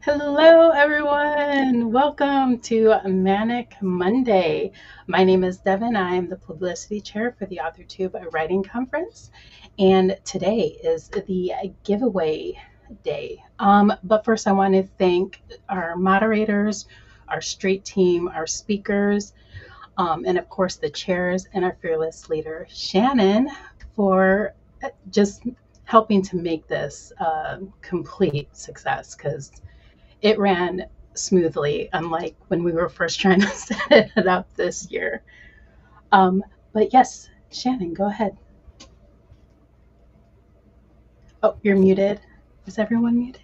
Hello, everyone. Welcome to Manic Monday. My name is Devon. I am the publicity chair for the Authortube Writing Conference, and today is the giveaway day. But first, I want to thank our moderators, our street team, our speakers, and of course the chairs and our fearless leader, Shannon, for just helping to make this a complete success because it ran smoothly, unlike when we were first trying to set it up this year. But yes, Shannon, go ahead. Oh, you're muted. Is everyone muted?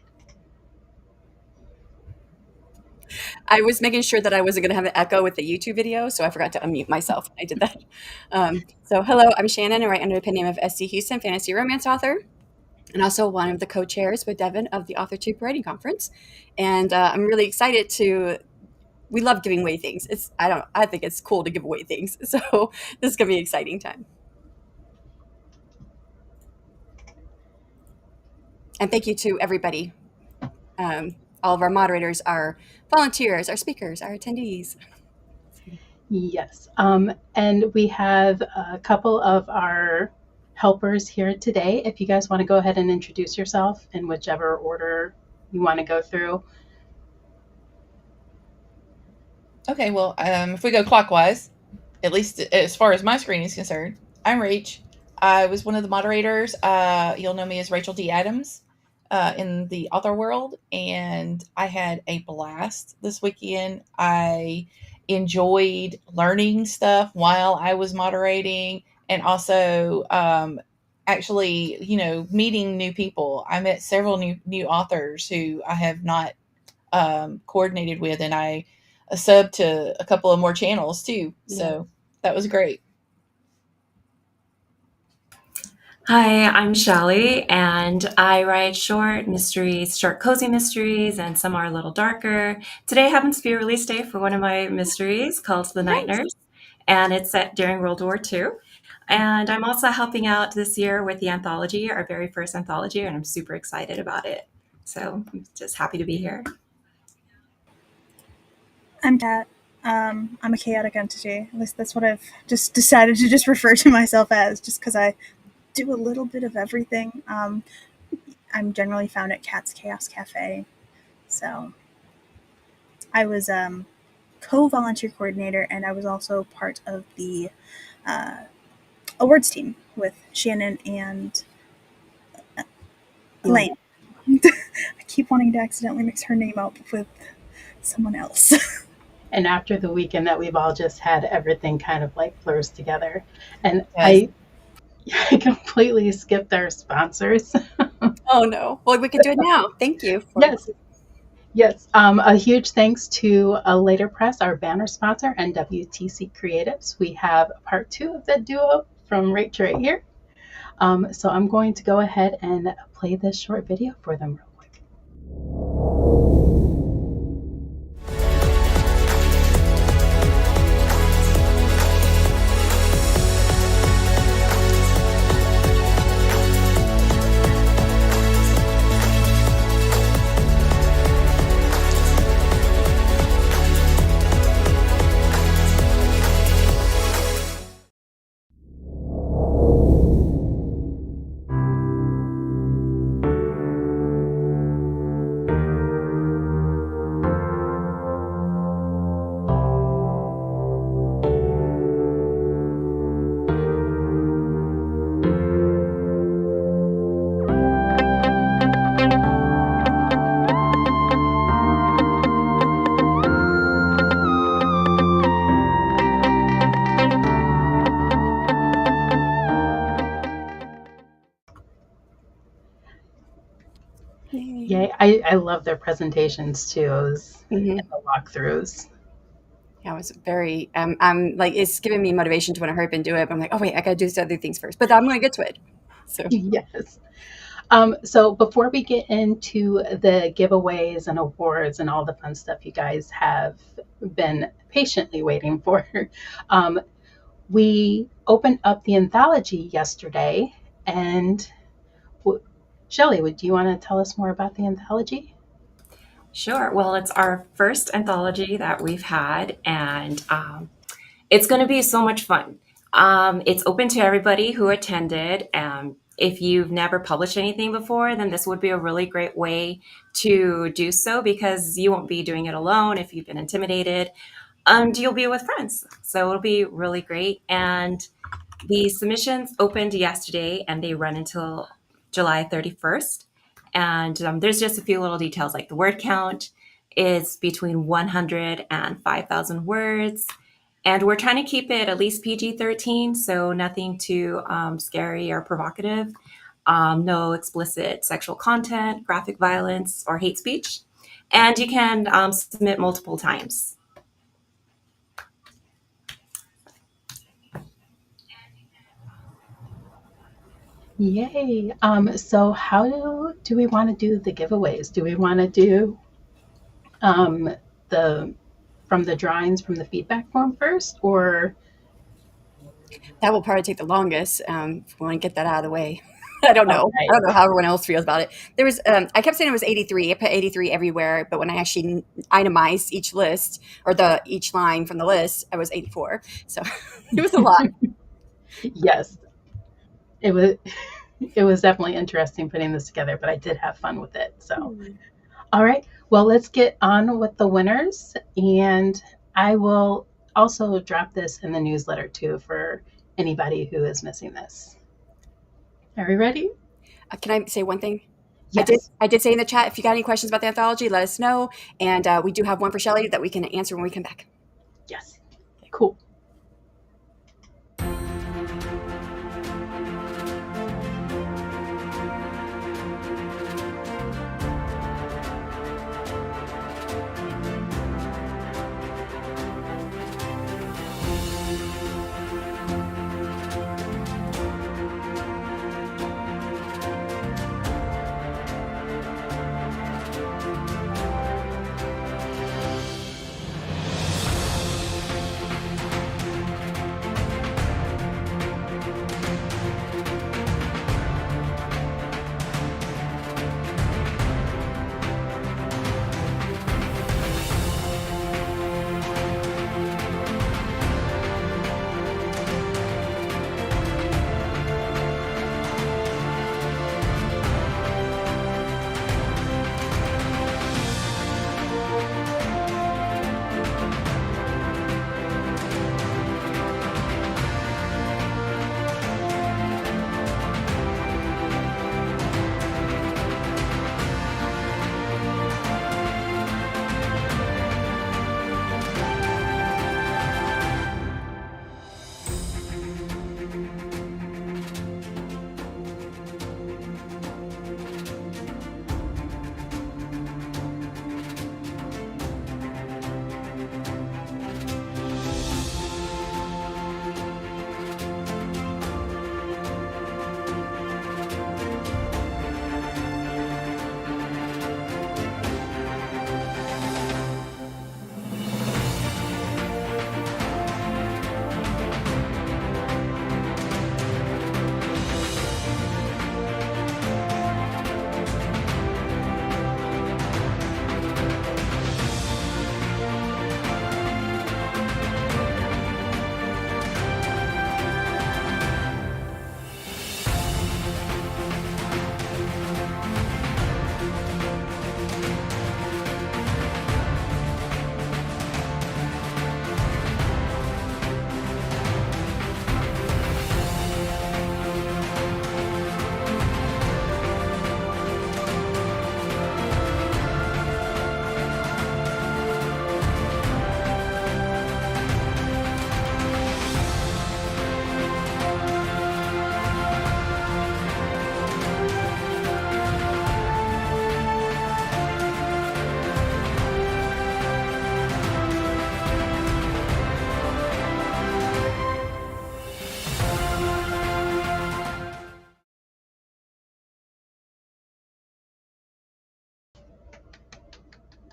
I was making sure that I wasn't going to have an echo with the YouTube video, so I forgot to unmute myself when I did that. So hello, I'm Shannon. I write under the pen name of S.C. Huston, fantasy romance author, and also one of the co-chairs with Devon of the Authortube Writing Conference. And I'm really excited to. We love giving away things. I think it's cool to give away things. So this is going to be an exciting time. And thank you to everybody, all of our moderators, our volunteers, our speakers, our attendees. Yes. And we have a couple of our helpers here today. If you guys want to go ahead and introduce yourself in whichever order you want to go through. Okay, well, if we go clockwise, at least as far as my screen is concerned, I'm Rach. I was one of the moderators. You'll know me as Rachel D. Adams in the author world, and I had a blast this weekend. I enjoyed learning stuff while I was moderating, and also actually, meeting new people. I met several new authors who I have not coordinated with, and I sub to a couple of more channels too. So that was great. Hi, I'm Shelly, and I write short mysteries, short cozy mysteries, and some are a little darker. Today happens to be a release day for one of my mysteries called The Night Nurse, and it's set during World War II. And I'm also helping out this year with the anthology, our very first anthology, and I'm super excited about it. So I'm just happy to be here. I'm Kat. I'm a chaotic entity. At least that's what I've just decided to just refer to myself as, just because I do a little bit of everything. I'm generally found at Cat's Chaos Cafe. So I was co-volunteer coordinator, and I was also part of the awards team with Shannon and Elaine. I keep wanting to accidentally mix her name up with someone else. And after the weekend that we've all just had, everything kind of like blurs together. And Yes. I completely skipped our sponsors. Oh no. Well, we can do it now. Thank you. Yes. A huge thanks to Laterpress, our banner sponsor, and WTC Creatives. We have part 2 of that duo from Rach right here. So I'm going to go ahead and play this short video for them real quick. Yay. I love their presentations too, and the walkthroughs. Yeah, it was very, I'm like, it's giving me motivation to want to hurry up and do it. But I'm like, oh wait, I got to do these other things first, but I'm going to get to it. So Yes. So before we get into the giveaways and awards and all the fun stuff you guys have been patiently waiting for, we opened up the anthology yesterday. And Shelley, would you want to tell us more about the anthology? Sure. Well, it's our first anthology that we've had, and it's going to be so much fun. It's open to everybody who attended. If you've never published anything before, then this would be a really great way to do so, because you won't be doing it alone if you've been intimidated. You'll be with friends. So it'll be really great. And the submissions opened yesterday and they run until July 31st. And there's just a few little details, like the word count is between 100 and 5,000 words. And we're trying to keep it at least PG-13, so nothing too scary or provocative. No explicit sexual content, graphic violence, or hate speech. And you can submit multiple times. Yay. So how do we want to do the giveaways? Do we want to do the from the drawings from the feedback form first, or That will probably take the longest if we want to get that out of the way. I don't know. Okay. I don't know how everyone else feels about it. There was, I kept saying it was 83. I put 83 everywhere, but when I actually itemized each list or each line from the list, I was 84. So it was a lot. Yes, it was it was definitely interesting putting this together, but I did have fun with it. So, all right. Well, let's get on with the winners, and I will also drop this in the newsletter too for anybody who is missing this. Are we ready? Can I say one thing? Yes. I did say in the chat, if you got any questions about the anthology, let us know. And we do have one for Shelley that we can answer when we come back. Yes. Okay, cool.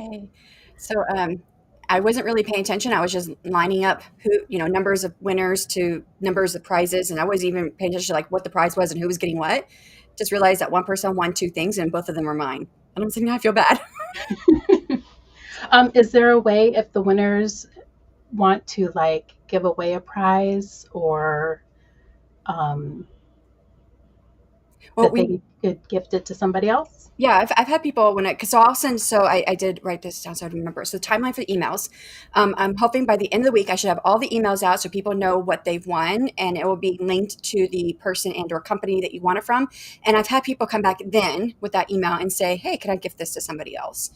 Okay. So I wasn't really paying attention. I was just lining up numbers of winners to numbers of prizes, and I wasn't even paying attention to like what the prize was and who was getting what. Just realized that one person won 2 things, and both of them were mine. And I'm thinking, I feel bad. Is there a way if the winners want to like give away a prize or um, Well, that they could gift it to somebody else? yeah, I've had people when because so I'll send, so I did write this down so I remember. So the timeline for the emails, I'm hoping by the end of the week I should have all the emails out so people know what they've won, and it will be linked to the person and or company that you want it from. And I've had people come back then with that email and say, hey, can I gift this to somebody else?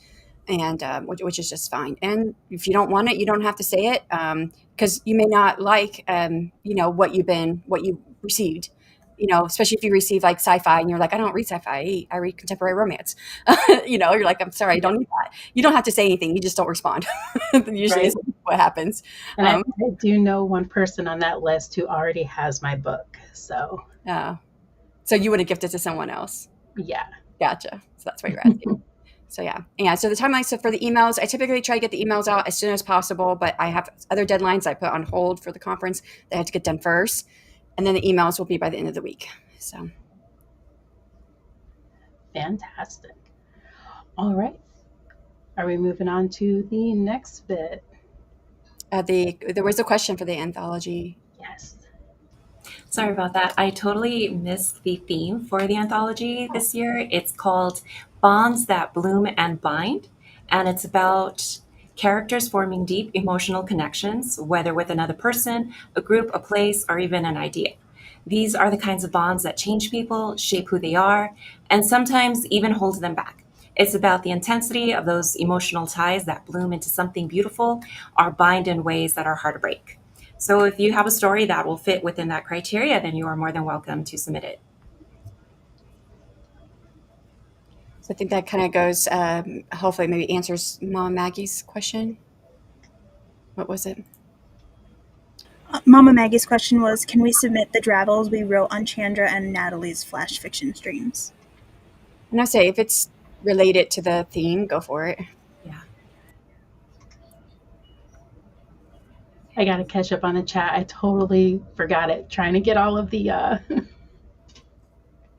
And which is just fine. And if you don't want it, you don't have to say it, because you may not like what you received. Especially if you receive like sci-fi and you're like, I don't read sci-fi, I read contemporary romance. You're like, I'm sorry, I don't need that. You don't have to say anything. You just don't respond. Usually Right. is what happens. And I do know one person on that list who already has my book. So you would have gifted to someone else. yeah. Gotcha. So that's why you're asking. So yeah. So the timeline. So for the emails, I typically try to get the emails out as soon as possible, but I have other deadlines I put on hold for the conference that I have to get done first, and then the emails will be by the end of the week. So Fantastic. All right. Are we moving on to the next bit? there was a question for the anthology. Yes. Sorry about that. I totally missed the theme for the anthology this year. It's called Bonds That Bloom and Bind, and it's about characters forming deep emotional connections, whether with another person, a group, a place, or even an idea. These are the kinds of bonds that change people, shape who they are, and sometimes even hold them back. It's about the intensity of those emotional ties that bloom into something beautiful or bind in ways that are hard to break. So if you have a story that will fit within that criteria, then you are more than welcome to submit it. So I think that kind of goes, hopefully maybe answers Mom Maggie's question. What was it? Mama Maggie's question was, can we submit the dravels we wrote on Chandra and Natalie's flash fiction streams? And I say if it's related to the theme, go for it. Yeah. I got to catch up on the chat. I totally forgot it, trying to get all of the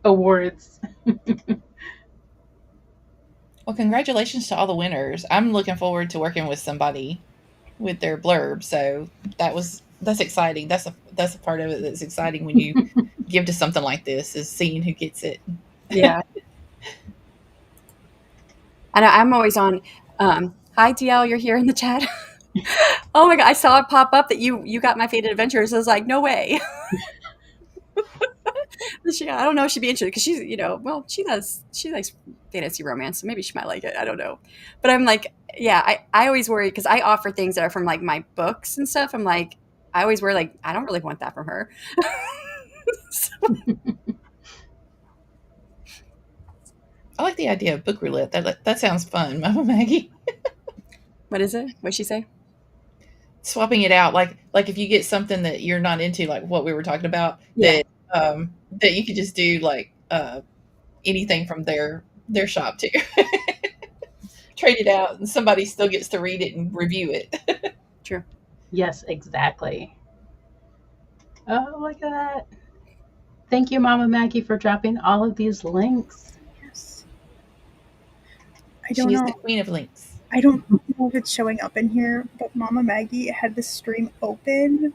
awards. Well, congratulations to all the winners. I'm looking forward to working with somebody with their blurb. So that's exciting. That's a part of it that's exciting when you give to something like this, is seeing who gets it. Yeah. And I'm always on. Hi, DL, you're here in the chat. Oh my God, I saw it pop up that you got my Fated Adventures. I was like, no way. I don't know if she'd be interested because she's, she likes fantasy romance, so maybe she might like it. I don't know. But I'm like, yeah, I always worry because I offer things that are from like my books and stuff. I'm like, I always worry, like, I don't really want that from her. I like the idea of book roulette. That sounds fun, Mama Maggie. What is it? What'd she say? Swapping it out, like if you get something that you're not into, like what we were talking about, Yeah. that you could just do like anything from their shop too. Trade it out, and somebody still gets to read it and review it. True. Yes, exactly. Oh, look at that. Thank you, Mama Maggie, for dropping all of these links. Yes. I don't She's know. the queen of links. I don't know if it's showing up in here, but Mama Maggie had the stream open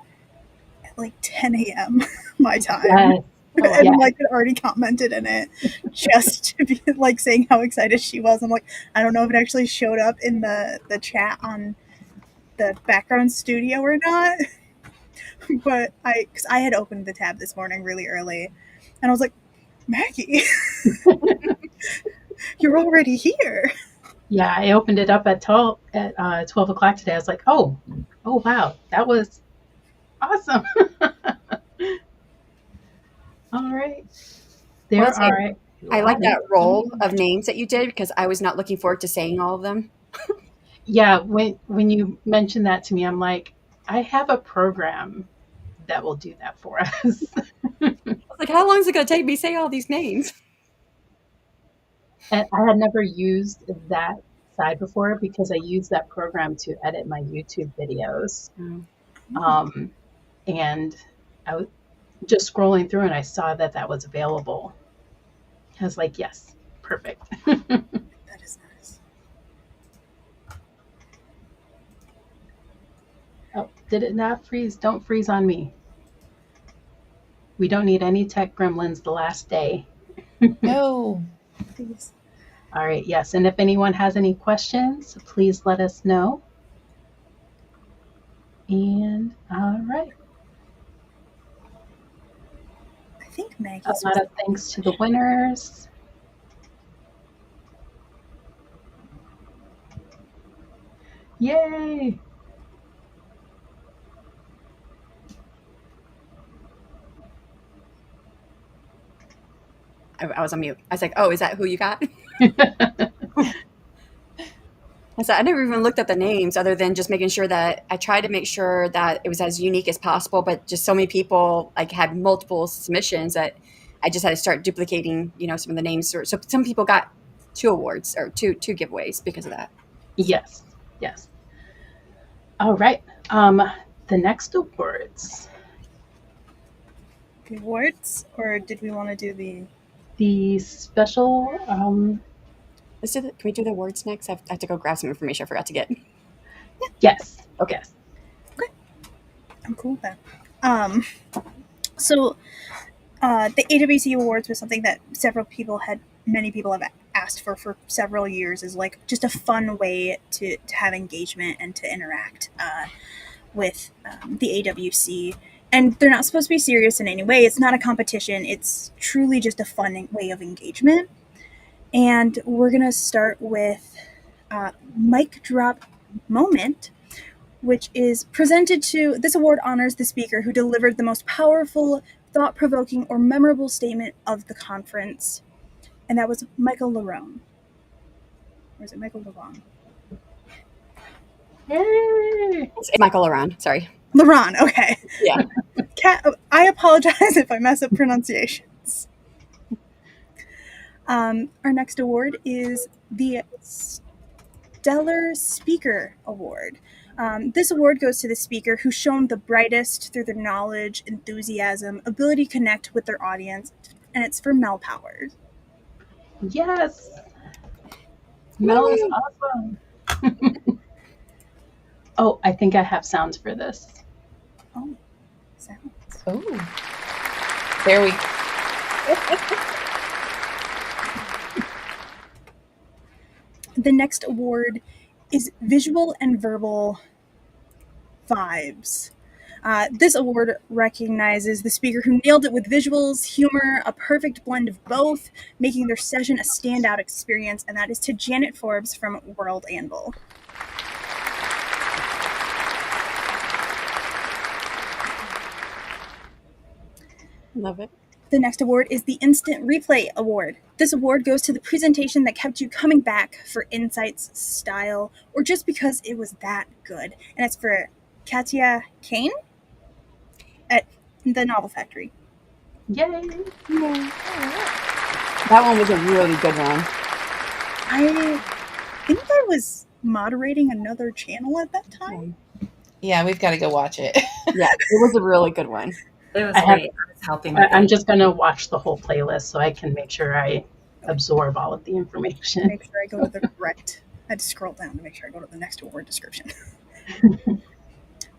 at like 10 a.m. my time. Yes. Oh, and yeah. like had already commented in it just to be like saying how excited she was. I'm like, I don't know if it actually showed up in the chat on the background studio or not. But because I had opened the tab this morning really early, and I was like, Maggie, you're already here. Yeah, I opened it up at 12 o'clock today. I was like, oh wow, that was awesome. All right. I like that roll of names that you did because I was not looking forward to saying all of them. Yeah, when you mentioned that to me, I'm like, I have a program that will do that for us. I was like, how long is it going to take me to say all these names? And I had never used that side before because I use that program to edit my YouTube videos. And I was just scrolling through and I saw that was available. I was like, yes, perfect. That is nice. Did it not freeze? Don't freeze on me. We don't need any tech gremlins the last day. No. Please. All right, yes. And if anyone has any questions, please let us know. And all right. I think Maggie's A lot of thanks to the winners. Yay! I was on mute. I was like, oh, is that who you got? I said, I never even looked at the names other than just making sure that I tried to make sure that it was as unique as possible, but just so many people like had multiple submissions that I just had to start duplicating, some of the names. So some people got 2 awards or two giveaways because of that. Yes. All right. The next awards. the awards, or did we want to do The special. Can we do the awards next? I have to go grab some information I forgot to get. Yes. Okay. Yes. Okay. I'm cool with that. So the AWC Awards was something that many people have asked for several years, is like just a fun way to have engagement and to interact with the AWC. And they're not supposed to be serious in any way. It's not a competition. It's truly just a fun way of engagement. And we're going to start with Mic Drop Moment, which is presented to, this award honors the speaker who delivered the most powerful, thought-provoking, or memorable statement of the conference. And that was Michael Larone. Or is it Michael Laron? Yay! It's Michael Laron. Sorry. Laron, okay. Yeah. I apologize if I mess up pronunciations. Our next award is the Stellar Speaker Award. This award goes to the speaker who's shown the brightest through their knowledge, enthusiasm, ability to connect with their audience, and it's for Mel Powers. Yes. Mel is awesome. Oh, I think I have sounds for this. Oh, sounds. Oh. There we The next award is Visual and Verbal Vibes. This award recognizes the speaker who nailed it with visuals, humor, a perfect blend of both, making their session a standout experience, and that is to Janet Forbes from World Anvil. Love it. The next award is the Instant Replay Award. This award goes to the presentation that kept you coming back for insights, style, or just because it was that good. And it's for Katya Kane at the Novel Factory. Yay! That one was a really good one. I think I was moderating another channel at that time. Yeah, we've got to go watch it. Yeah, it was a really good one. It was great. I was helping with I'm it. just going to watch the whole playlist so I can make sure I absorb all of the information. Make sure I go to the correct. I had to scroll down to make sure I go to the next award description.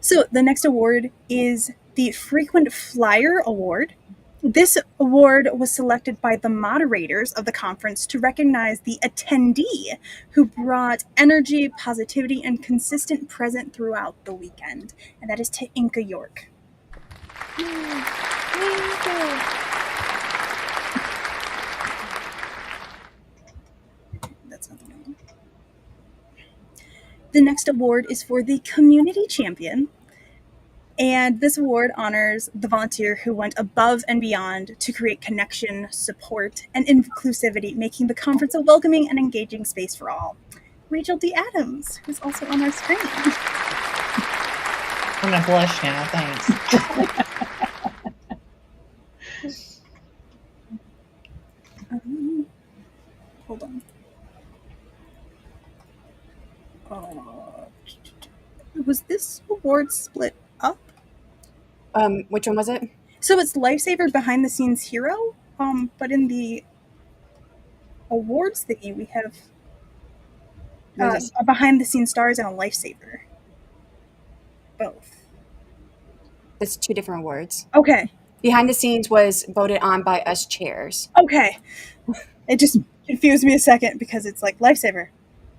So the next award is the Frequent Flyer Award. This award was selected by the moderators of the conference to recognize the attendee who brought energy, positivity, and consistent present throughout the weekend. And that is to Inca York. That's not the one. The next award is for the Community Champion. And this award honors the volunteer who went above and beyond to create connection, support, and inclusivity, making the conference a welcoming and engaging space for all. Rachel D. Adams, who's also on our screen. I'm going to blush now. Thanks. Hold on. Was this award split up? Which one was it? So it's Lifesaver Behind the Scenes Hero, but in the awards thingy we have a Behind the Scenes Stars and a Lifesaver. Both. It's 2 different awards. Okay. Behind the scenes was voted on by us chairs. Okay. It just confused me a second because it's like lifesaver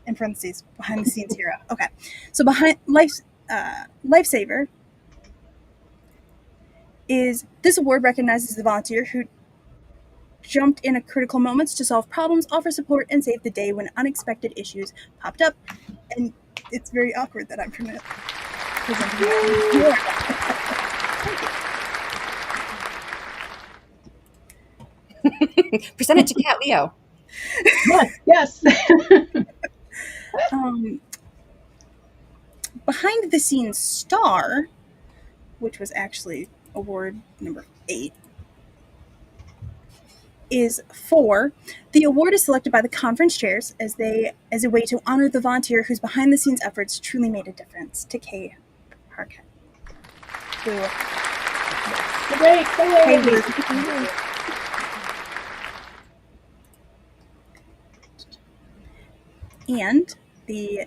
in parentheses, behind the scenes hero. Okay. So behind lifesaver is this award recognizes the volunteer who jumped in at critical moments to solve problems, offer support, and save the day when unexpected issues popped up. And it's very awkward that I'm presenting Present it to Cat Leo. Yes. Behind the scenes star, which was actually award number 8, is 4. The award is selected by the conference chairs as a way to honor the volunteer whose behind the scenes efforts truly made a difference. To Kay Parkett. And the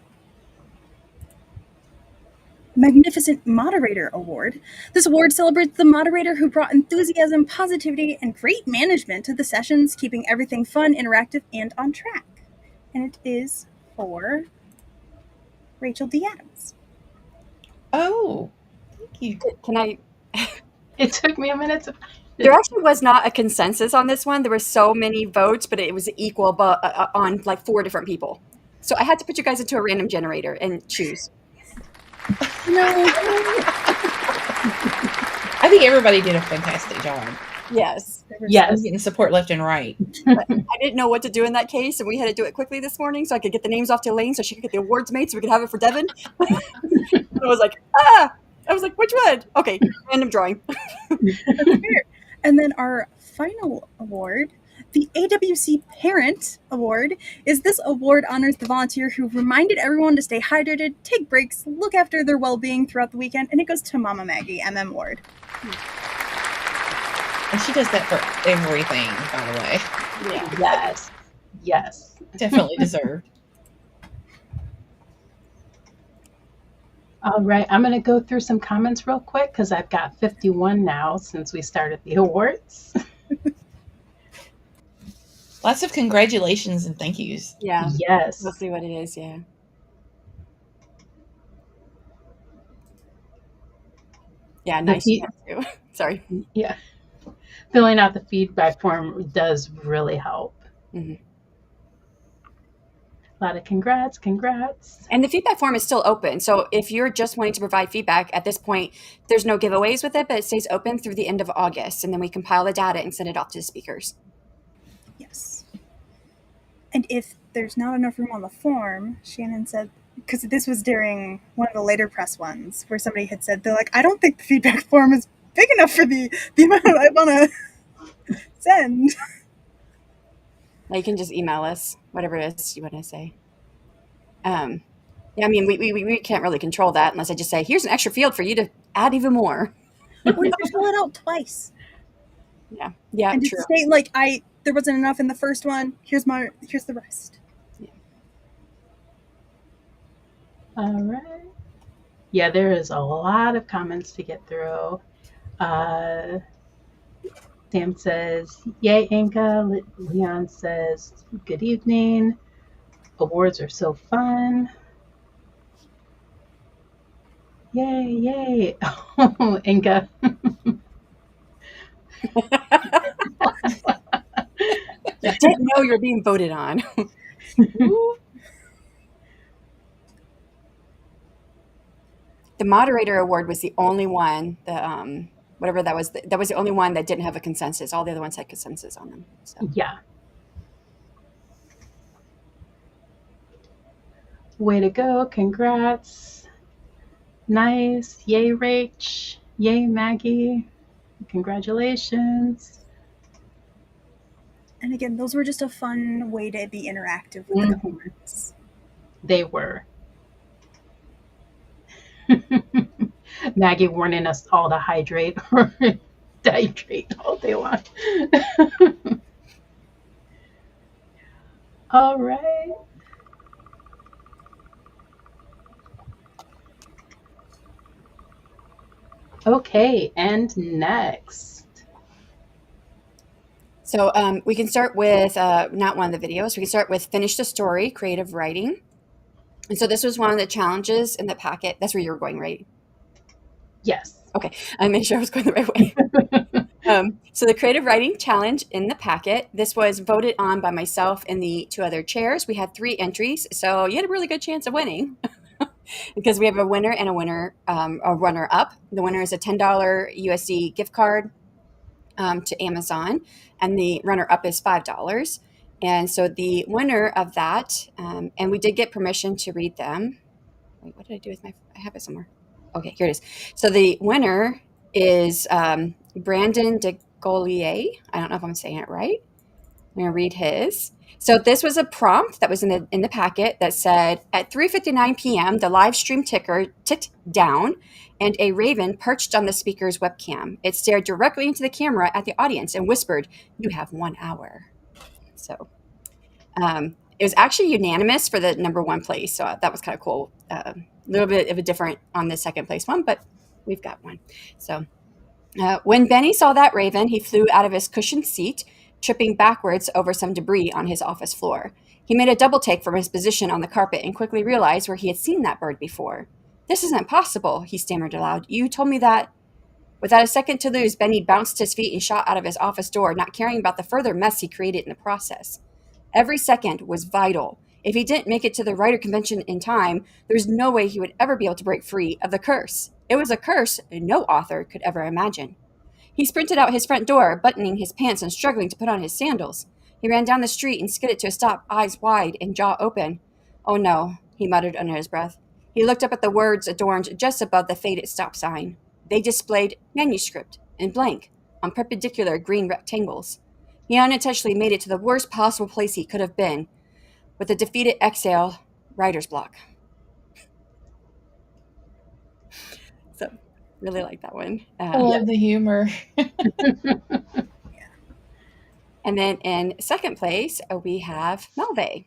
Magnificent Moderator Award. This award celebrates the moderator who brought enthusiasm, positivity, and great management to the sessions, keeping everything fun, interactive, and on track. And it is for Rachel D. Adams. Oh, thank you. Can I? It took me a minute to. There actually was not a consensus on this one. There were so many votes, but it was equal, but on like 4 different people. So I had to put you guys into a random generator and choose. No. I think everybody did a fantastic job. Yes. Yes. Getting support left and right. I didn't know what to do in that case, and we had to do it quickly this morning so I could get the names off to Elaine so she could get the awards made so we could have it for Devon. And I was like, which one? Okay, random drawing. That's fair. And then our final award, the AWC Parent Award, is this award honors the volunteer who reminded everyone to stay hydrated, take breaks, look after their well-being throughout the weekend, and it goes to Mama Maggie, MM Ward. And she does that for everything, by the way. Yeah. Yes. Yes. Definitely deserved. All right. I'm going to go through some comments real quick because I've got 51 now since we started the awards. Lots of congratulations and thank yous. Yeah. Yes. We'll see what it is, yeah. Yeah, nice too. Sorry. Yeah. Filling out the feedback form does really help. Mm-hmm. A lot of congrats. And the feedback form is still open. So if you're just wanting to provide feedback at this point, there's no giveaways with it, but it stays open through the end of August. And then we compile the data and send it off to the speakers. Yes. And if there's not enough room on the form, Shannon said, because this was during one of the Laterpress ones where somebody had said, they're like, I don't think the feedback form is big enough for the amount I want to send. Now you can just email us, whatever it is you want to say. Yeah, I mean, we can't really control that unless I just say, here's an extra field for you to add even more. Or you fill it out twice. Yeah, and true. Just say, like, there wasn't enough in the first one. Here's the rest. Yeah. All right. Yeah, there is a lot of comments to get through. Sam says, yay, Inca. Leon says, good evening. Awards are so fun. Yay. Oh, Inca. You didn't know you were being voted on. The moderator award was the only one, whatever that was the only one that didn't have a consensus. All the other ones had consensus on them. So. Yeah. Way to go. Congrats. Nice. Yay, Rach. Yay, Maggie. Congratulations. And again, those were just a fun way to be interactive with the comments. They were. Maggie warning us all to hydrate or dehydrate all day long. All right. Okay, and next. So we can start with not one of the videos. We can start with Finish the Story, Creative Writing. And so this was one of the challenges in the packet. That's where you were going, right? Yes. Okay, I made sure I was going the right way. So the Creative Writing Challenge in the packet, this was voted on by myself and the two other chairs. We had 3 entries, so you had a really good chance of winning because we have a winner and a runner-up. The winner is a $10 USD gift card to Amazon, and the runner-up is $5. And so the winner of that, and we did get permission to read them. Wait, what did I do with I have it somewhere. Okay, here it is. So the winner is Brandon DeGolier. I don't know if I'm saying it right. I'm going to read his. So this was a prompt that was in the packet that said, at 3:59 p.m., the live stream ticker ticked down, and a raven perched on the speaker's webcam. It stared directly into the camera at the audience and whispered, "You have 1 hour." So it was actually unanimous for the number 1 place. So that was kind of cool. A little bit of a different on the second place one, but we've got one. So when Benny saw that raven, he flew out of his cushioned seat, tripping backwards over some debris on his office floor. He made a double take from his position on the carpet and quickly realized where he had seen that bird before. "This isn't possible," he stammered aloud. "You told me that." Without a second to lose, Benny bounced to his feet and shot out of his office door, not caring about the further mess he created in the process. Every second was vital. If he didn't make it to the writer convention in time, there was no way he would ever be able to break free of the curse. It was a curse no author could ever imagine. He sprinted out his front door, buttoning his pants and struggling to put on his sandals. He ran down the street and skidded to a stop, eyes wide and jaw open. "Oh no," he muttered under his breath. He looked up at the words adorned just above the faded stop sign. They displayed manuscript in blank on perpendicular green rectangles. He unintentionally made it to the worst possible place he could have been. With a defeated exhale, writer's block. So, really like that one. I love the humor. And then in second place, we have Malve.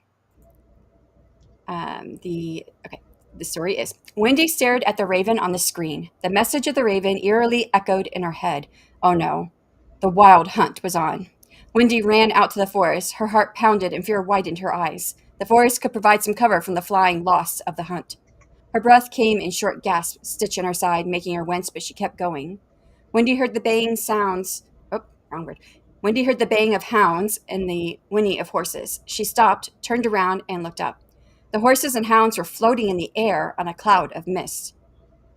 The story is, Wendy stared at the raven on the screen. The message of the raven eerily echoed in her head. Oh no, the wild hunt was on. Wendy ran out to the forest. Her heart pounded and fear widened her eyes. The forest could provide some cover from the flying loss of the hunt. Her breath came in short gasps, stitched in her side, making her wince, but she kept going. Wendy heard the baying sounds. Oh, wrong word. Wendy heard the baying of hounds and the whinny of horses. She stopped, turned around, and looked up. The horses and hounds were floating in the air on a cloud of mist.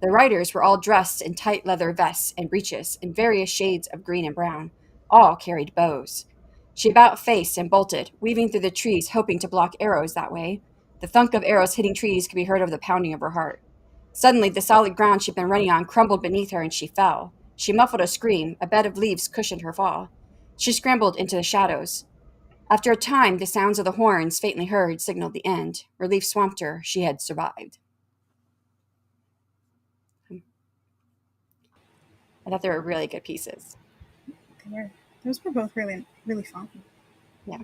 The riders were all dressed in tight leather vests and breeches in various shades of green and brown. All carried bows. She about-faced and bolted, weaving through the trees, hoping to block arrows that way. The thunk of arrows hitting trees could be heard over the pounding of her heart. Suddenly, the solid ground she'd been running on crumbled beneath her and she fell. She muffled a scream. A bed of leaves cushioned her fall. She scrambled into the shadows. After a time, the sounds of the horns, faintly heard, signaled the end. Relief swamped her. She had survived. I thought they were really good pieces. Those were both really, really fun. Yeah.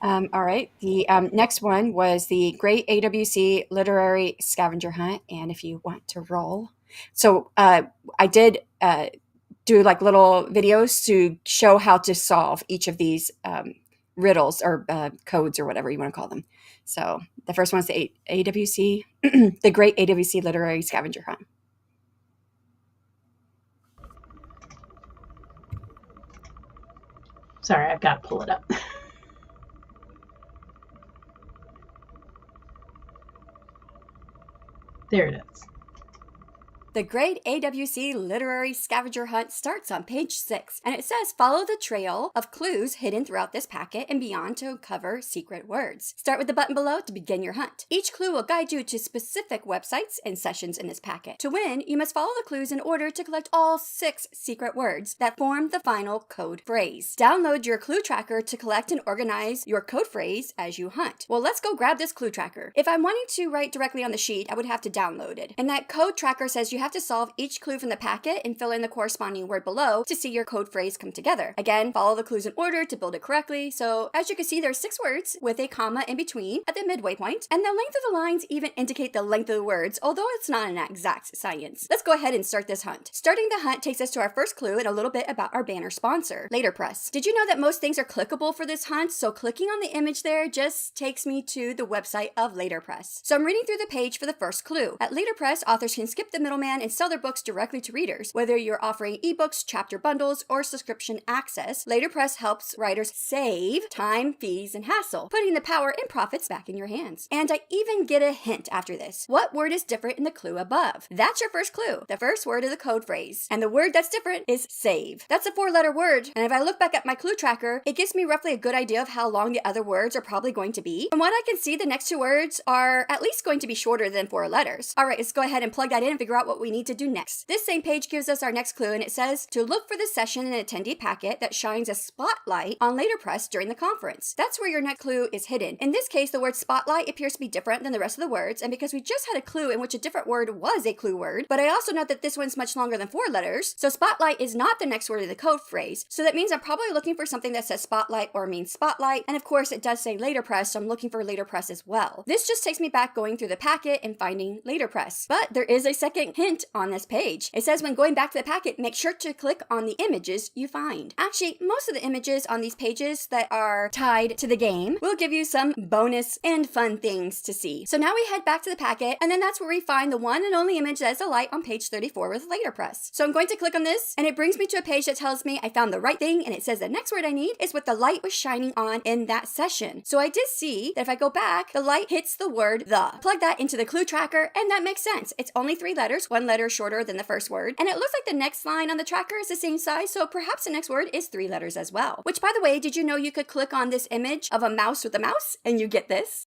All right. The next one was the Great AWC Literary Scavenger Hunt. And if you want to roll. So I did do like little videos to show how to solve each of these riddles or codes or whatever you want to call them. So the first one is the AWC, the Great AWC Literary Scavenger Hunt. Sorry, I've got to pull it up. There it is. The Great AWC Literary Scavenger Hunt starts on page 6, and it says follow the trail of clues hidden throughout this packet and beyond to uncover secret words. Start with the button below to begin your hunt. Each clue will guide you to specific websites and sessions in this packet. To win, you must follow the clues in order to collect all 6 secret words that form the final code phrase. Download your clue tracker to collect and organize your code phrase as you hunt. Well, let's go grab this clue tracker. If I'm wanting to write directly on the sheet, I would have to download it. And that code tracker says you have have to solve each clue from the packet and fill in the corresponding word below to see your code phrase come together. Again, follow the clues in order to build it correctly. So as you can see, there's 6 words with a comma in between at the midway point, and the length of the lines even indicate the length of the words, although it's not an exact science. Let's go ahead and start this hunt. Starting the hunt takes us to our first clue and a little bit about our banner sponsor, Laterpress. Did you know that most things are clickable for this hunt? So clicking on the image there just takes me to the website of Laterpress. So I'm reading through the page for the first clue. At Laterpress, authors can skip the middleman and sell their books directly to readers. Whether you're offering ebooks, chapter bundles, or subscription access, Laterpress helps writers save time, fees, and hassle, putting the power and profits back in your hands. And I even get a hint after this. What word is different in the clue above? That's your first clue. The first word of the code phrase. And the word that's different is save. That's a 4-letter word. And if I look back at my clue tracker, it gives me roughly a good idea of how long the other words are probably going to be. From what I can see, the next 2 words are at least going to be shorter than 4 letters. All right, let's go ahead and plug that in and figure out what we need to do next. This same page gives us our next clue, and it says to look for the session and attendee packet that shines a spotlight on Laterpress during the conference. That's where your next clue is hidden. In this case, the word spotlight appears to be different than the rest of the words, and because we just had a clue in which a different word was a clue word, but I also note that this one's much longer than 4 letters, so spotlight is not the next word of the code phrase. So that means I'm probably looking for something that says spotlight or means spotlight, and of course it does say Laterpress, so I'm looking for Laterpress as well. This just takes me back going through the packet and finding Laterpress. But there is a second hint on this page. It says when going back to the packet, make sure to click on the images you find. Actually, most of the images on these pages that are tied to the game will give you some bonus and fun things to see. So now we head back to the packet, and then that's where we find the one and only image that is a light on page 34 with Laterpress. So I'm going to click on this, and it brings me to a page that tells me I found the right thing, and it says the next word I need is what the light was shining on in that session. So I did see that if I go back, the light hits the word the. Plug that into the clue tracker, and that makes sense. It's only 3 letters, 1 letter shorter than the first word, and it looks like the next line on the tracker is the same size, so perhaps the next word is 3 letters as well. Which, by the way, did you know you could click on this image of a mouse with a mouse, and you get this?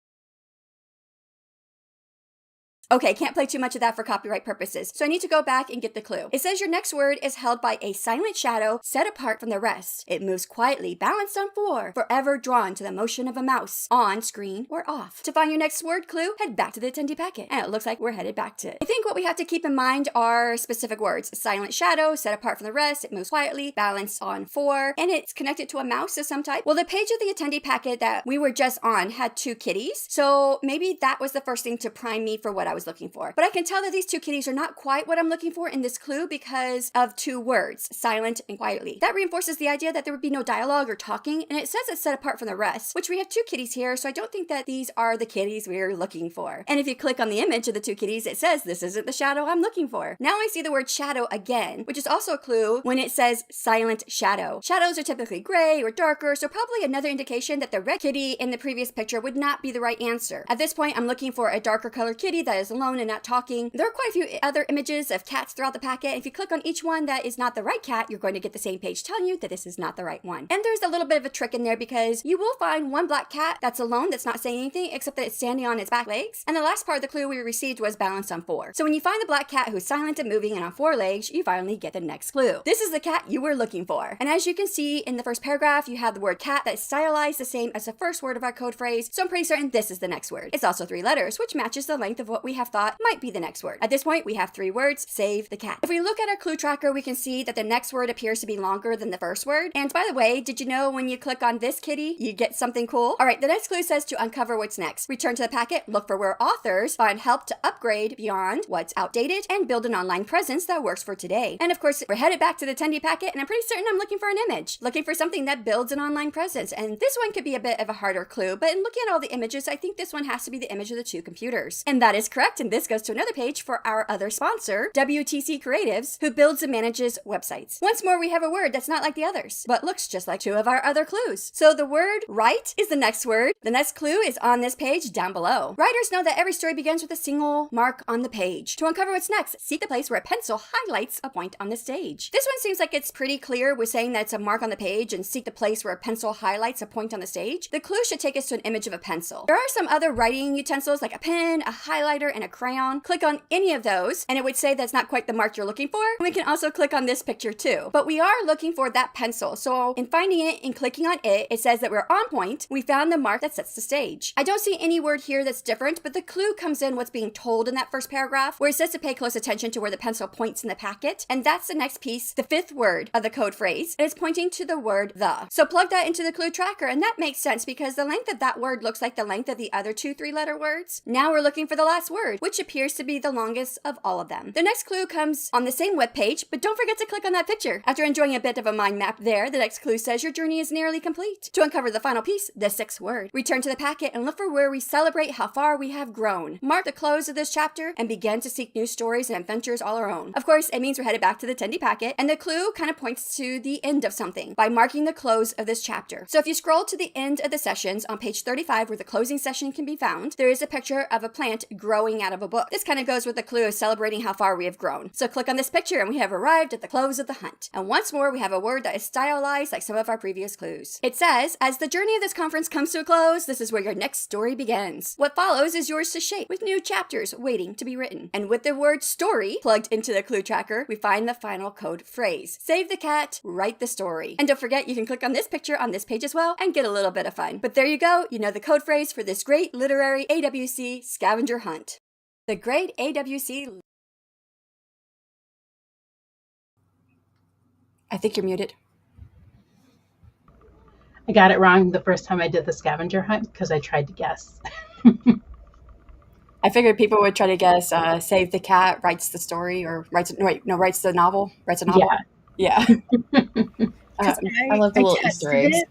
Okay, can't play too much of that for copyright purposes, so I need to go back and get the clue. It says your next word is held by a silent shadow set apart from the rest. It moves quietly, balanced on 4, forever drawn to the motion of a mouse, on, screen, or off. To find your next word clue, head back to the attendee packet, and it looks like we're headed back to it. I think what we have to keep in mind are specific words. Silent shadow, set apart from the rest, it moves quietly, balanced on 4, and it's connected to a mouse of some type. Well, the page of the attendee packet that we were just on had 2 kitties, so maybe that was the first thing to prime me for what I was looking for. But I can tell that these 2 kitties are not quite what I'm looking for in this clue because of 2 words, silent and quietly. That reinforces the idea that there would be no dialogue or talking, and it says it's set apart from the rest, which we have 2 kitties here, so I don't think that these are the kitties we're looking for. And if you click on the image of the 2 kitties, it says this isn't the shadow I'm looking for. Now I see the word shadow again, which is also a clue when it says silent shadow. Shadows are typically gray or darker, so probably another indication that the red kitty in the previous picture would not be the right answer. At this point, I'm looking for a darker colored kitty that is alone and not talking. There are quite a few other images of cats throughout the packet. If you click on each one that is not the right cat, you're going to get the same page telling you that this is not the right one. And there's a little bit of a trick in there because you will find one black cat that's alone, that's not saying anything except that it's standing on its back legs. And the last part of the clue we received was balanced on 4. So when you find the black cat who's silent and moving and on 4 legs, you finally get the next clue. This is the cat you were looking for. And as you can see in the first paragraph, you have the word cat that is stylized the same as the first word of our code phrase. So I'm pretty certain this is the next word. It's also 3 letters, which matches the length of what we have thought might be the next word. At this point, we have 3 words, save the cat. If we look at our clue tracker, we can see that the next word appears to be longer than the first word. And by the way, did you know when you click on this kitty, you get something cool? All right, the next clue says to uncover what's next. Return to the packet, look for where authors find help to upgrade beyond what's outdated and build an online presence that works for today. And of course, we're headed back to the attendee packet, and I'm pretty certain I'm looking for an image, looking for something that builds an online presence. And this one could be a bit of a harder clue, but in looking at all the images, I think this one has to be the image of the 2 computers. And that is correct, and this goes to another page for our other sponsor, WTC Creatives, who builds and manages websites. Once more, we have a word that's not like the others, but looks just like 2 of our other clues. So the word right is the next word. The next clue is on this page down below. Writers know that every story begins with a single mark on the page. To uncover what's next, seek the place where a pencil highlights a point on the stage. This one seems like it's pretty clear with saying that it's a mark on the page and seek the place where a pencil highlights a point on the stage. The clue should take us to an image of a pencil. There are some other writing utensils like a pen, a highlighter, highlighter and a crayon, click on any of those, and it would say that's not quite the mark you're looking for. We can also click on this picture too, but we are looking for that pencil. So in finding it and clicking on it, it says that we're on point. We found the mark that sets the stage. I don't see any word here that's different, but the clue comes in what's being told in that first paragraph, where it says to pay close attention to where the pencil points in the packet, and that's the next piece, the fifth word of the code phrase, and it's pointing to the word the. So plug that into the clue tracker, and that makes sense because the length of that word looks like the length of the other two three-letter words. Now we're looking for the last word, which appears to be the longest of all of them. The next clue comes on the same webpage, but don't forget to click on that picture. After enjoying a bit of a mind map there, the next clue says your journey is nearly complete. To uncover the final piece, the sixth word, return to the packet and look for where we celebrate how far we have grown. Mark the close of this chapter and begin to seek new stories and adventures all our own. Of course, it means we're headed back to the attendee packet, and the clue kind of points to the end of something by marking the close of this chapter. So if you scroll to the end of the sessions on page 35 where the closing session can be found, there is a picture of a plant growing out of a book. This kind of goes with the clue of celebrating how far we have grown. So click on this picture and we have arrived at the close of the hunt. And once more, we have a word that is stylized like some of our previous clues. It says, as the journey of this conference comes to a close, this is where your next story begins. What follows is yours to shape with new chapters waiting to be written. And with the word story plugged into the clue tracker, we find the final code phrase. Save the cat, write the story. And don't forget, you can click on this picture on this page as well and get a little bit of fun. But there you go, you know the code phrase for this great literary AWC scavenger hunt. The great AWC... I think you're muted. I got it wrong the first time I did the scavenger hunt because I tried to guess. I figured people would try to guess save the cat, writes the story, or writes the novel. Writes a novel. Yeah. I love the little Easter eggs.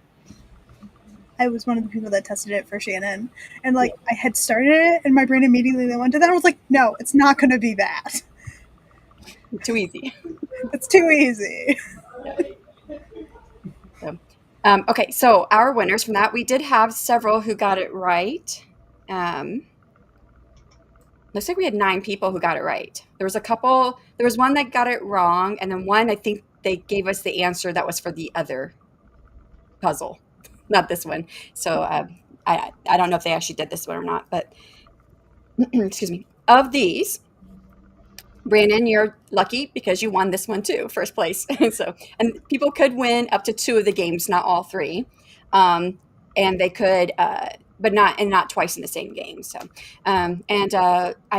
I was one of the people that tested it for Shannon. And I had started it and my brain immediately went to that. I was like, no, it's not going to be that. Too easy. It's too easy. Okay, so our winners from that, we did have several who got it right. Looks like we had 9 people who got it right. There was one that got it wrong, and then one, I think they gave us the answer that was for the other puzzle, not this one. So I don't know if they actually did this one or not, but excuse me. Of these, Brandon, you're lucky because you won this one too, first place. And people could win up to 2 of the games, not all 3. And they could, but not twice in the same game. So, I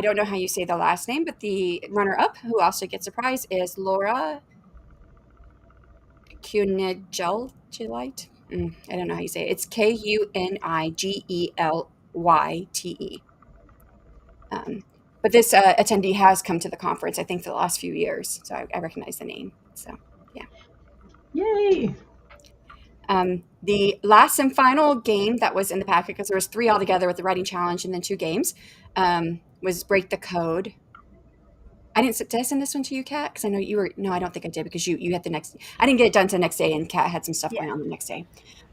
don't know how you say the last name, but the runner-up who also gets a prize is Laura Kunigelyte. I don't know how you say it. It's Kunigelyte. But this attendee has come to the conference, I think, for the last few years. So I recognize the name. So, yeah. Yay! The last and final game that was in the packet, because there was 3 altogether with the writing challenge and then 2 games, was Break the Code. Did I send this one to you, Kat? Because I know you were, no, I don't think I did because you had I didn't get it done to the next day and Kat had some stuff going on the next day.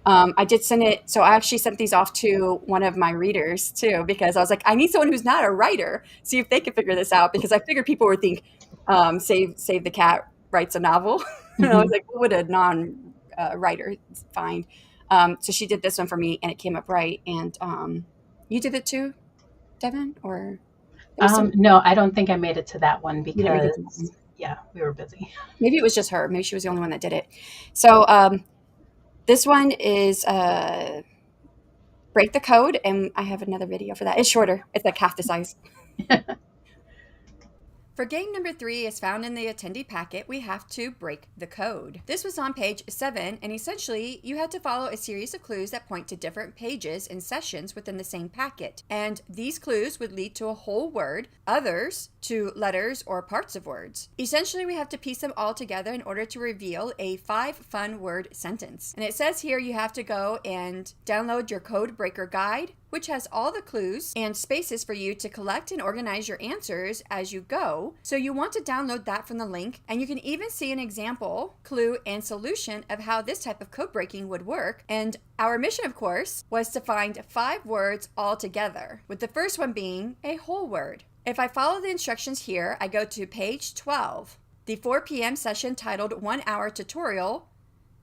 I did send it, so I actually sent these off to one of my readers too, because I was like, I need someone who's not a writer, see if they can figure this out, because I figured people would think, Save the Cat writes a novel. And I was like, what would a non-writer find? So she did this one for me and it came up right. And you did it too, Devon? Or no, I don't think I made it to that one because, we were busy. Maybe it was just her. Maybe she was the only one that did it. So this one is Break the Code, and I have another video for that. It's shorter. It's like half the size. For game number 3 is found in the attendee packet, we have to break the code. This was on page 7, and essentially you had to follow a series of clues that point to different pages and sessions within the same packet. And these clues would lead to a whole word, others to letters or parts of words. Essentially, we have to piece them all together in order to reveal a 5 fun word sentence. And it says here you have to go and download your code breaker guide, which has all the clues and spaces for you to collect and organize your answers as you go. So you want to download that from the link, and you can even see an example, clue, and solution of how this type of code breaking would work. And our mission, of course, was to find 5 words all together, with the first one being a whole word. If I follow the instructions here, I go to page 12, the 4 p.m. session titled 1 Hour Tutorial,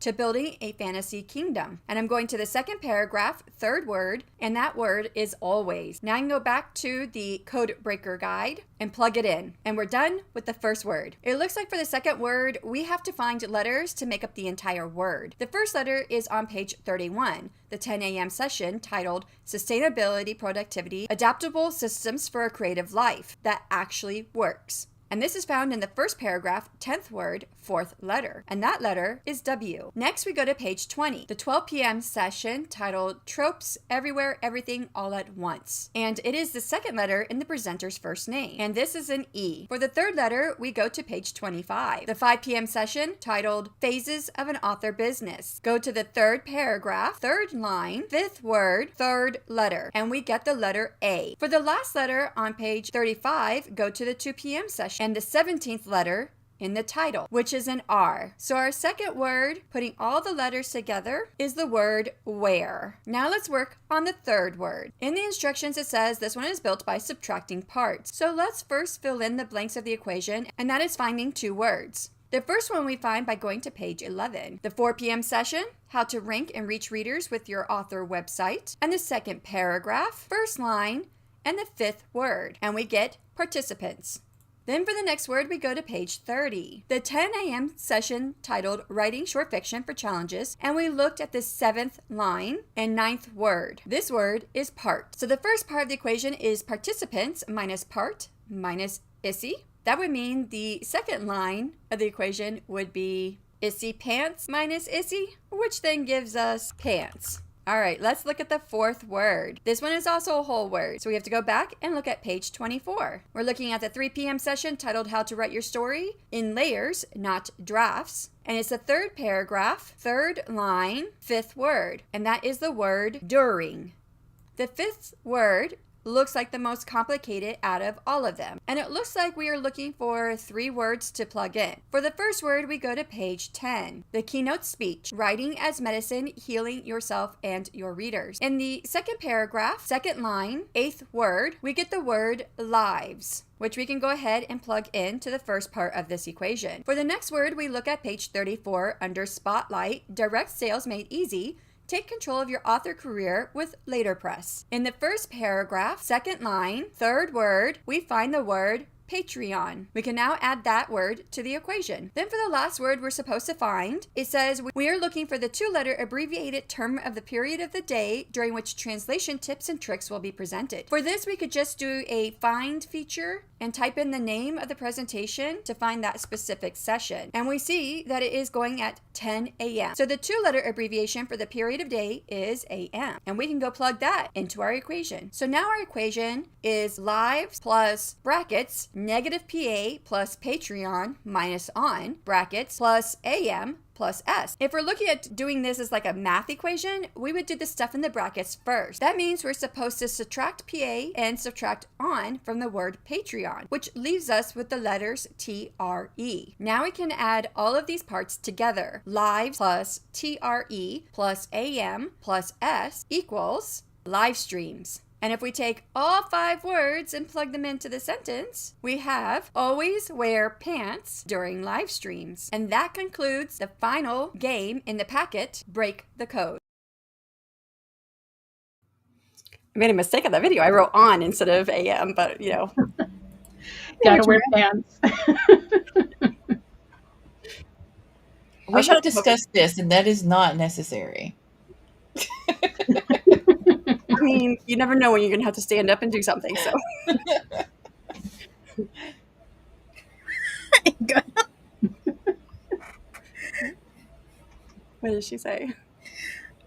to building a fantasy kingdom. And I'm going to the second paragraph, third word, and that word is always. Now I can go back to the code breaker guide and plug it in. And we're done with the first word. It looks like for the second word, we have to find letters to make up the entire word. The first letter is on page 31, the 10 a.m. session titled Sustainability, Productivity, Adaptable Systems for a Creative Life That Actually Works. And this is found in the first paragraph, 10th word, fourth letter. And that letter is W. Next, we go to page 20, the 12 p.m. session titled Tropes Everywhere, Everything, All at Once. And it is the second letter in the presenter's first name. And this is an E. For the third letter, we go to page 25, the 5 p.m. session titled Phases of an Author Business. Go to the third paragraph, third line, fifth word, third letter. And we get the letter A. For the last letter on page 35, go to the 2 p.m. session and the 17th letter in the title, which is an R. So our second word, putting all the letters together, is the word where. Now let's work on the third word. In the instructions, it says this one is built by subtracting parts. So let's first fill in the blanks of the equation, and that is finding two words. The first one we find by going to page 11. The 4 p.m. session, how to rank and reach readers with your author website. And the second paragraph, first line, and the fifth word. And we get participants. Then for the next word, we go to page 30, the 10 a.m. session titled Writing Short Fiction for Challenges, and we looked at the 7th line and 9th word. This word is part. So the first part of the equation is participants minus part minus issy. That would mean the second line of the equation would be issy pants minus issy, which then gives us pants. All right, let's look at the fourth word. This one is also a whole word, so we have to go back and look at page 24. We're looking at the 3 p.m. session titled How to Write Your Story in Layers, Not Drafts. And it's the third paragraph, third line, fifth word, and that is the word during. The fifth word looks like the most complicated out of all of them. And it looks like we are looking for 3 words to plug in. For the first word, we go to page 10, the keynote speech, Writing as Medicine, Healing Yourself and Your Readers. In the second paragraph, second line, 8th word, we get the word lives, which we can go ahead and plug into the first part of this equation. For the next word, we look at page 34 under Spotlight, Direct Sales Made Easy. Take control of your author career with Laterpress. In the first paragraph, second line, third word, we find the word Patreon. We can now add that word to the equation. Then for the last word we're supposed to find, it says we are looking for the 2-letter abbreviated term of the period of the day during which translation tips and tricks will be presented. For this, we could just do a find feature and type in the name of the presentation to find that specific session. And we see that it is going at 10 a.m. So the 2-letter abbreviation for the period of day is a.m. And we can go plug that into our equation. So now our equation is lives plus brackets, negative PA plus Patreon minus on, brackets, plus AM plus S. If we're looking at doing this as like a math equation, we would do the stuff in the brackets first. That means we're supposed to subtract PA and subtract on from the word Patreon, which leaves us with the letters TRE. Now we can add all of these parts together. Lives plus TRE plus AM plus S equals live streams. And if we take all 5 words and plug them into the sentence, we have always wear pants during live streams. And that concludes the final game in the packet, Break the Code. I made a mistake on that video. I wrote on instead of AM, but you know. Gotta wear pants. We have discussed this, and that is not necessary. I mean, you never know when you're going to have to stand up and do something, so. What did she say?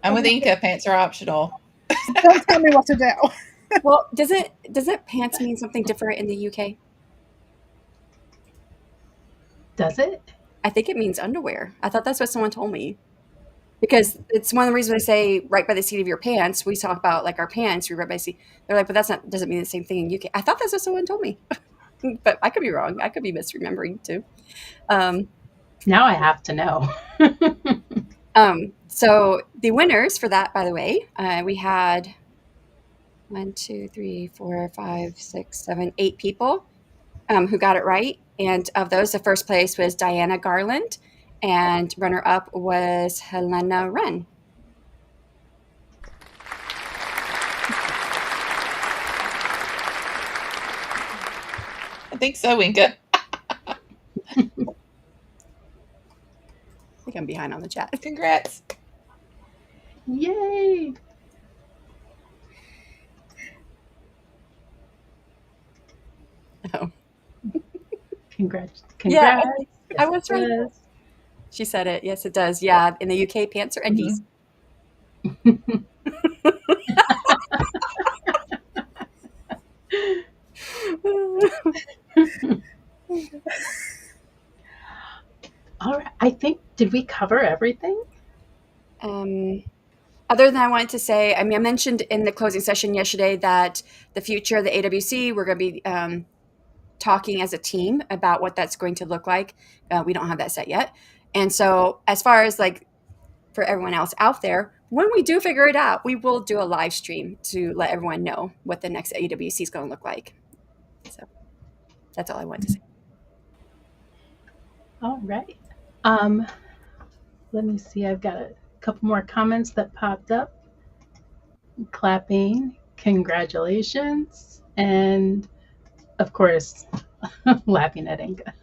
I'm with Inca. Pants are optional. Don't tell me what to do. Well, does it pants mean something different in the UK? Does it? I think it means underwear. I thought that's what someone told me. Because it's one of the reasons I say right by the seat of your pants. We talk about like our pants, we right by the seat. They're like, but doesn't mean the same thing in UK. I thought that's what someone told me. But I could be wrong. I could be misremembering too. Now I have to know. So the winners for that, by the way, we had 1, 2, 3, 4, 5, 6, 7, 8 people who got it right. And of those, the first place was Diana Garland. and runner-up was Helena Wren. I think so, Winka. I think I'm behind on the chat. Congrats. Yay! Oh. Congrats. Yeah, Yes, I was right. it does. She said it. Yes, it does. Yeah, in the UK, pants are undies. All right. I think, did we cover everything? Other than I wanted to say, I mean, I mentioned in the closing session yesterday that the future of the AWC, we're going to be talking as a team about what that's going to look like. We don't have that set yet. And so as far as like for everyone else out there, when we do figure it out, we will do a live stream to let everyone know what the next AWC is going to look like. So that's all I wanted to say. All right. Let me see. I've got a couple more comments that popped up. Clapping, congratulations, and of course, laughing at Inga.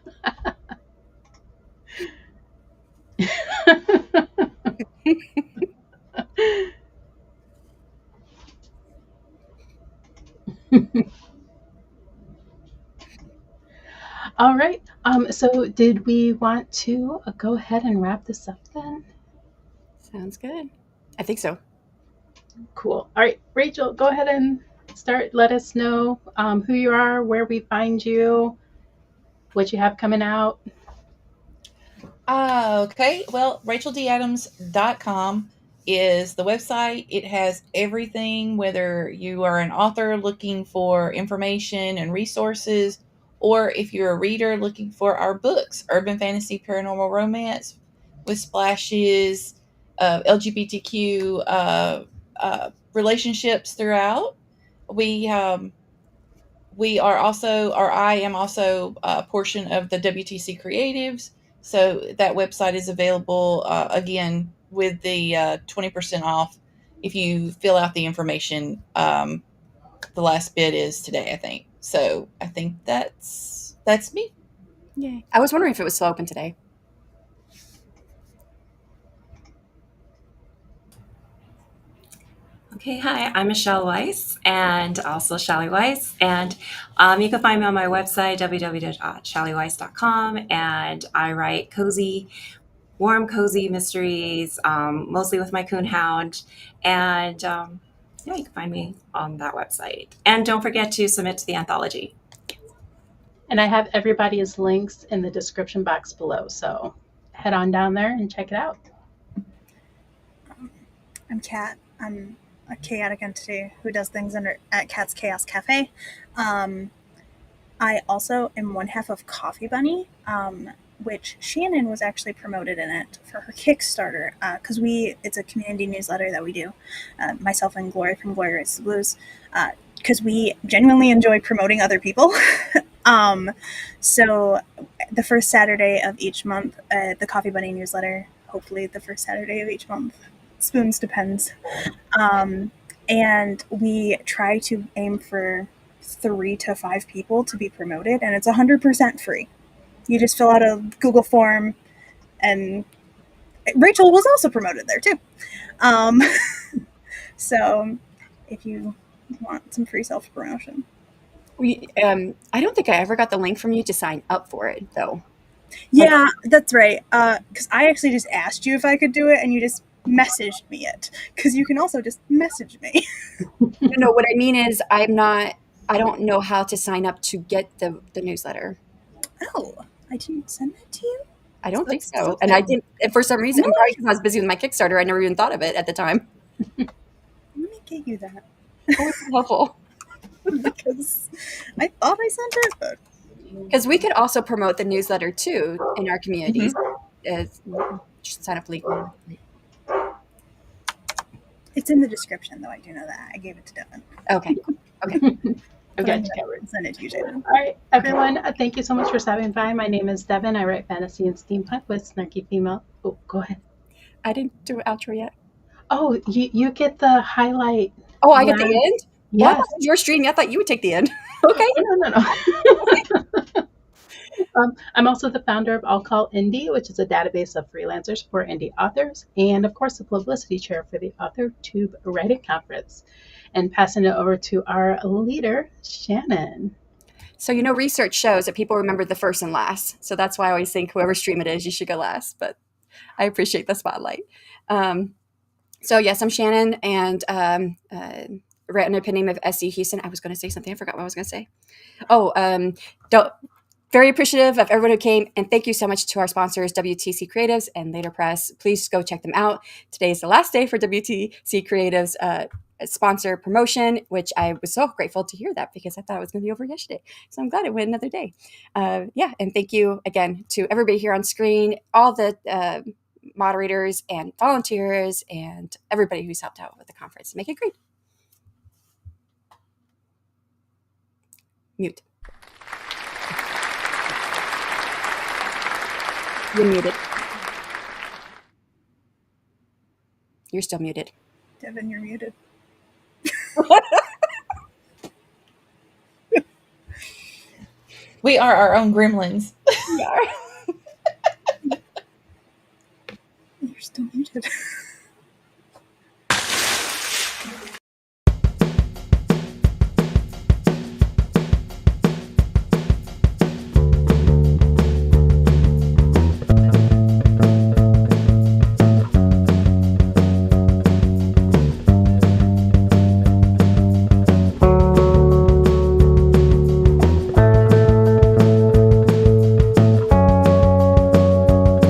All right. So did we want to go ahead and wrap this up then? Sounds good. I think so. Cool. All right, Rachel, go ahead and start. Let us know who you are, where we find you, what you have coming out. Okay. Well, racheldadams.com is the website. It has everything, whether you are an author looking for information and resources, or if you're a reader looking for our books, urban fantasy, paranormal romance with splashes of LGBTQ relationships throughout. We are also, or I am also a portion of the WTC Creatives. So that website is available again with the 20% off if you fill out the information. The last bid is today, I think. So I think that's me. Yay. I was wondering if it was still open today. Okay, hi, I'm Michelle Weiss and also Shally Weiss. And you can find me on my website, www.shallyweiss.com. And I write cozy, warm, cozy mysteries, mostly with my coonhound. And yeah, you can find me on that website. And don't forget to submit to the anthology. And I have everybody's links in the description box below. So head on down there and check it out. I'm Kat. I'm a chaotic entity who does things at Kat's Chaos Cafe. I also am one half of Coffee Bunny, which Shannon was actually promoted in it for her Kickstarter, because it's a community newsletter that we do, myself and Glory from Glory Writes the Blues, because we genuinely enjoy promoting other people. So the first Saturday of each month, the Coffee Bunny newsletter, hopefully the first Saturday of each month, spoons depends, and we try to aim for 3 to 5 people to be promoted, and it's 100% free. You just fill out a Google form, and Rachel was also promoted there too. So if you want some free self-promotion. I don't think I ever got the link from you to sign up for it, though. Yeah, that's right. Because I actually just asked you if I could do it, and you just messaged me it. Because you can also just message me. No, what I mean is I don't know how to sign up to get the newsletter. Oh, I didn't send that to you? I don't think so. And I didn't, and for some reason, probably because I was busy with my Kickstarter, I never even thought of it at the time. Let me get you that. Oh, it's helpful. Because I thought I sent it, but... Because we could also promote the newsletter, too, in our communities. Sign up legally. It's in the description, though. I do know that. I gave it to Devon. Okay. I've But got I'm you gonna covered. send it to you, Shannon. All right, everyone, thank you so much for stopping by. My name is Devon. I write fantasy and steampunk with snarky female. Oh, go ahead. I didn't do an outro yet. Oh, you get the highlight. Oh, I get the end? Well, I Yes. thought it was your stream. I thought you would take the end. Okay. Oh, no. I'm also the founder of I'll Call Indie, which is a database of freelancers for indie authors, and of course, the publicity chair for the Authortube Writing Conference. And passing it over to our leader, Shannon. So, research shows that people remember the first and last. So that's why I always think whoever stream it is, you should go last. But I appreciate the spotlight. So, yes, I'm Shannon, and write under the pen name of SC Huston. I was going to say something. I forgot what I was going to say. Very appreciative of everyone who came, and thank you so much to our sponsors, WTC Creatives and Laterpress. Please go check them out. Today is the last day for WTC Creatives sponsor promotion, which I was so grateful to hear that because I thought it was going to be over yesterday. So I'm glad it went another day. And thank you again to everybody here on screen, all the moderators and volunteers, and everybody who's helped out with the conference to make it great. Mute. You're muted. You're still muted. Devon, you're muted. We are our own gremlins. We are.